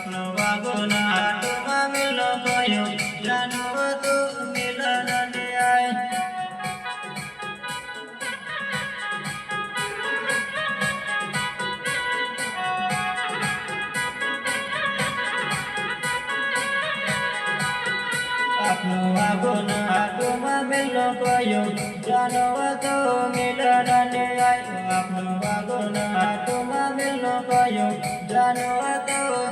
આપનો વાગોના તુમા મિલો કયો જાનો તો મિલન ને આય આપનો વાગોના તુમા મિલો કયો જાનો તો મિલન ને આય આપનો વાગોના તુમા મિલો કયો જાનો તો